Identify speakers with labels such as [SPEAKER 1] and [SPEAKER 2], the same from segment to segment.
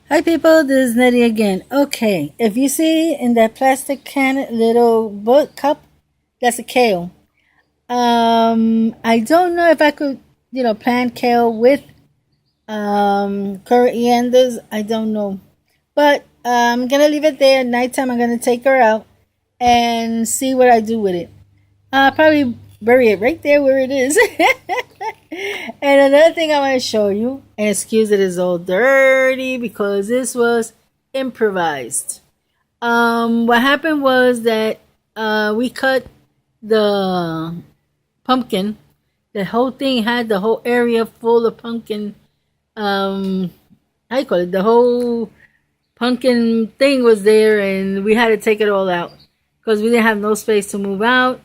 [SPEAKER 1] Hi people, this is Nettie again. Okay, if you see in that plastic can little book cup, that's a kale. I don't know if I could, plant kale with corianders. I don't know, but I'm gonna leave it there. At nighttime, I'm gonna take her out and see what I do with it. I'll probably bury it right there where it is. And another thing I want to show you, and excuse it is all dirty because this was improvised. What happened was that we cut the pumpkin. The whole thing had the whole area full of pumpkin. How you call it? The whole pumpkin thing was there, and we had to take it all out because we didn't have no space to move out.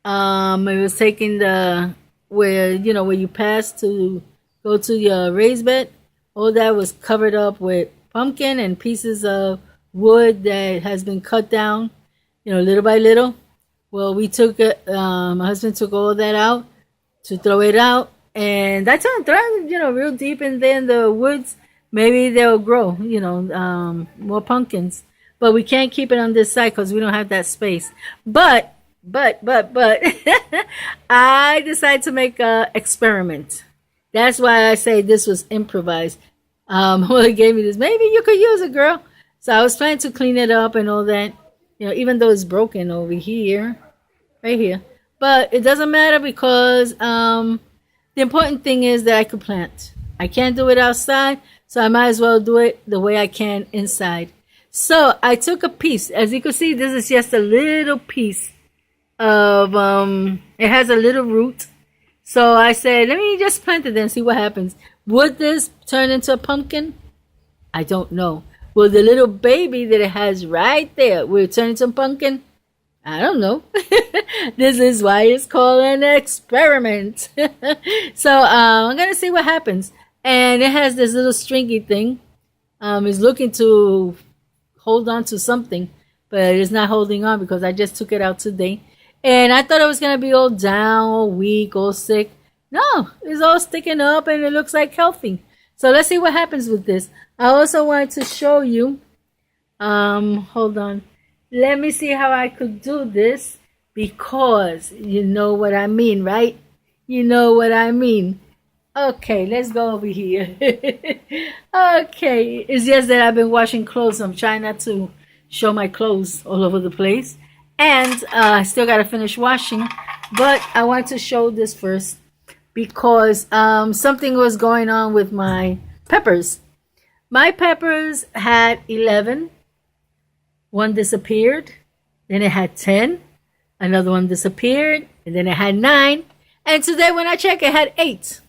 [SPEAKER 1] It was taking the where you pass to go to your raised bed. All that was covered up with pumpkin and pieces of wood that has been cut down, little by little. Well, we took it. My husband took all that out to throw it out, and that's on throw real deep in there in the woods. Maybe they'll grow, more pumpkins. But we can't keep it on this side because we don't have that space. But I decided to make an experiment. That's why I say this was improvised. Well, he gave me this. Maybe you could use it, girl. So I was trying to clean it up and all that. Even though it's broken over here, right here. But it doesn't matter because the important thing is that I could plant. I can't do it outside, so I might as well do it the way I can inside. So I took a piece. As you can see, this is just a little piece of it has a little root. So I said, let me just plant it and see what happens. Would this turn into a pumpkin? I don't know. Will the little baby that it has right there will it turn into a pumpkin? I don't know. This is why it's called an experiment. So I'm gonna see what happens. And it has this little stringy thing. It's looking to hold on to something, but it's not holding on because I just took it out today. And I thought it was going to be all down, all weak, all sick. No, it's all sticking up and it looks like healthy. So let's see what happens with this. I also wanted to show you, hold on. Let me see how I could do this because you know what I mean, right? You know what I mean. Okay, let's go over here. Okay, it's just that I've been washing clothes. So I'm trying not to show my clothes all over the place. And I still got to finish washing. But I want to show this first because something was going on with my peppers. My peppers had 11. One disappeared. Then it had 10. Another one disappeared. And then it had 9. And today when I checked, it had 8.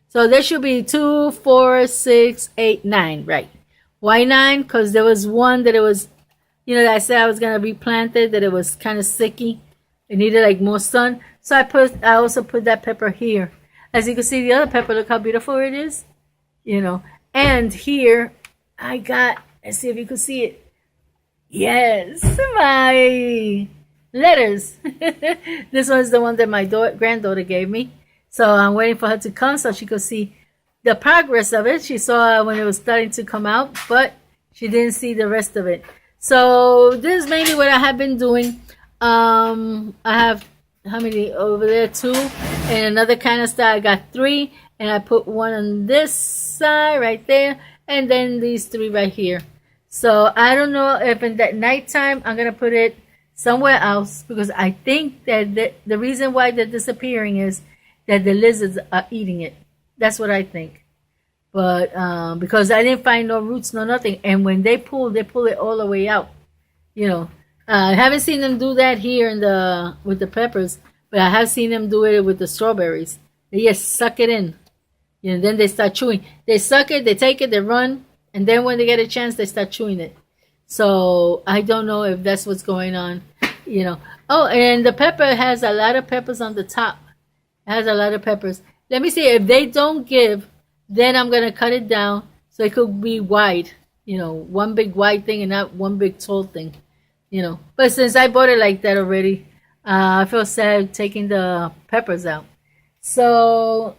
[SPEAKER 1] So there should be 2, 4, 6, 8, 9, right? Why 9? Because there was one that it was, that I said I was gonna replant it, that it was kind of sticky. It needed like more sun. So I also put that pepper here. As you can see, the other pepper, look how beautiful it is. And here I got, let's see if you can see it. Yes, my letters. This one's the one that my granddaughter gave me. So I'm waiting for her to come so she could see the progress of it. She saw when it was starting to come out, but she didn't see the rest of it. So this is mainly what I have been doing. I have, how many over there? 2. And another canister, I got 3. And I put one on this side right there. And then these 3 right here. So I don't know if in that nighttime I'm going to put it somewhere else. Because I think that the reason why they're disappearing is that the lizards are eating it. That's what I think. But because I didn't find no roots, no nothing. And when they pull it all the way out. I haven't seen them do that here with the peppers. But I have seen them do it with the strawberries. They just suck it in. Then they start chewing. They suck it, they take it, they run. And then when they get a chance, they start chewing it. So I don't know if that's what's going on. Oh, and the pepper has a lot of peppers on the top. It has a lot of peppers. Let me see. If they don't give, then I'm going to cut it down so it could be wide. One big wide thing and not one big tall thing. But since I bought it like that already, I feel sad taking the peppers out. So,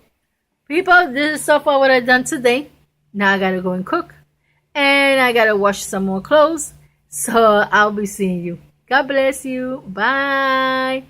[SPEAKER 1] people, this is so far what I've done today. Now I got to go and cook. And and I gotta wash some more clothes. So I'll be seeing you. God bless you. Bye.